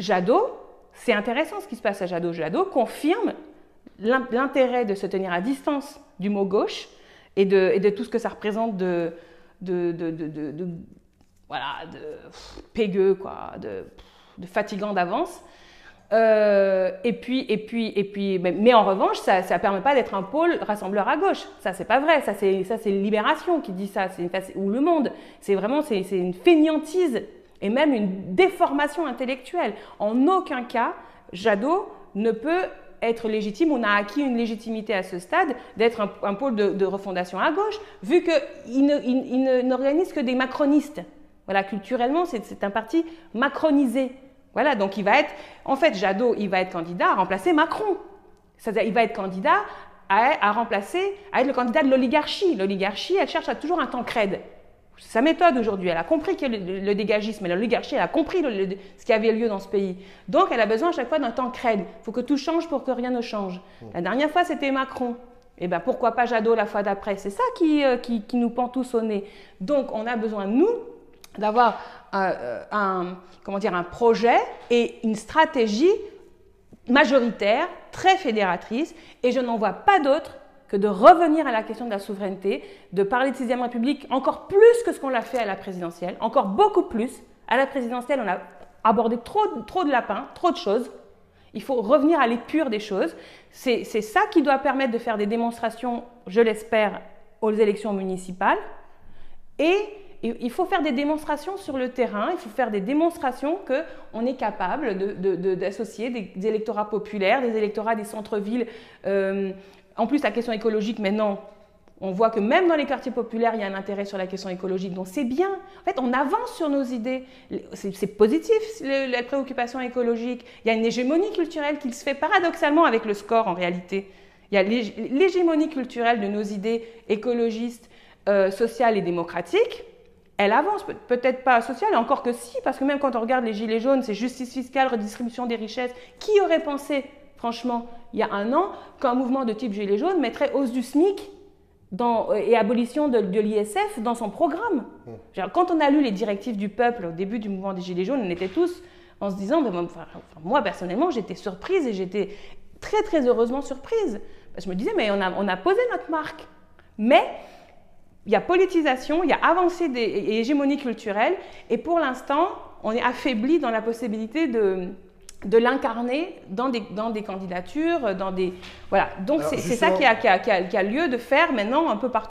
Jadot, c'est intéressant ce qui se passe à Jadot. Jadot confirme l'intérêt de se tenir à distance du mot gauche et de tout ce que ça représente de pégueux, quoi, de fatigant d'avance. Mais en revanche, ça ne permet pas d'être un pôle rassembleur à gauche. Ça, c'est pas vrai. Ça, c'est Libération qui dit ça, ou Le Monde. C'est une fainéantise et même une déformation intellectuelle. En aucun cas, Jadot ne peut être légitime. On a acquis une légitimité à ce stade d'être un pôle de refondation à gauche, vu qu'il n'organise que des macronistes. Voilà, culturellement, c'est un parti macronisé. Voilà, donc il va être, en fait, Jadot, il va être candidat à remplacer Macron. C'est-à-dire, il va être candidat à être le candidat de l'oligarchie. L'oligarchie, elle cherche toujours un Tancrède. C'est sa méthode aujourd'hui. Elle a compris que le dégagisme et l'oligarchie, elle a compris ce qui avait lieu dans ce pays. Donc, elle a besoin à chaque fois d'un Tancrède. Il faut que tout change pour que rien ne change. La dernière fois, c'était Macron. Eh bien, pourquoi pas Jadot la fois d'après? C'est ça qui nous pend tous au nez. Donc, on a besoin, nous, d'avoir un projet et une stratégie majoritaire, très fédératrice, et je n'en vois pas d'autre que de revenir à la question de la souveraineté, de parler de 6e République encore plus que ce qu'on l'a fait à la présidentielle, encore beaucoup plus. À la présidentielle, on a abordé trop de lapins, trop de choses. Il faut revenir à l'épure des choses. C'est ça qui doit permettre de faire des démonstrations, je l'espère, aux élections municipales. Et il faut faire des démonstrations sur le terrain, il faut faire des démonstrations qu'on est capable d'associer des électorats populaires, des électorats des centres-villes. En plus, la question écologique, maintenant, on voit que même dans les quartiers populaires, il y a un intérêt sur la question écologique. Donc c'est bien. En fait, on avance sur nos idées. C'est positif, la préoccupation écologique. Il y a une hégémonie culturelle qui se fait paradoxalement avec le score, en réalité. Il y a l'hégémonie culturelle de nos idées écologistes, sociales et démocratiques. Elle avance, peut-être pas sociale, encore que si, parce que même quand on regarde les gilets jaunes, c'est justice fiscale, redistribution des richesses. Qui aurait pensé, franchement, il y a un an, qu'un mouvement de type gilets jaunes mettrait hausse du SMIC et abolition de l'ISF dans son programme? Quand on a lu les directives du peuple au début du mouvement des gilets jaunes, on était tous en se disant, moi personnellement, j'étais surprise et j'étais très très heureusement surprise. Parce que je me disais, mais on a posé notre marque. Mais il y a politisation, il y a avancée et hégémonie culturelle, et pour l'instant, on est affaibli dans la possibilité de l'incarner dans des candidatures, voilà. Donc c'est ça qui a lieu de faire maintenant un peu partout.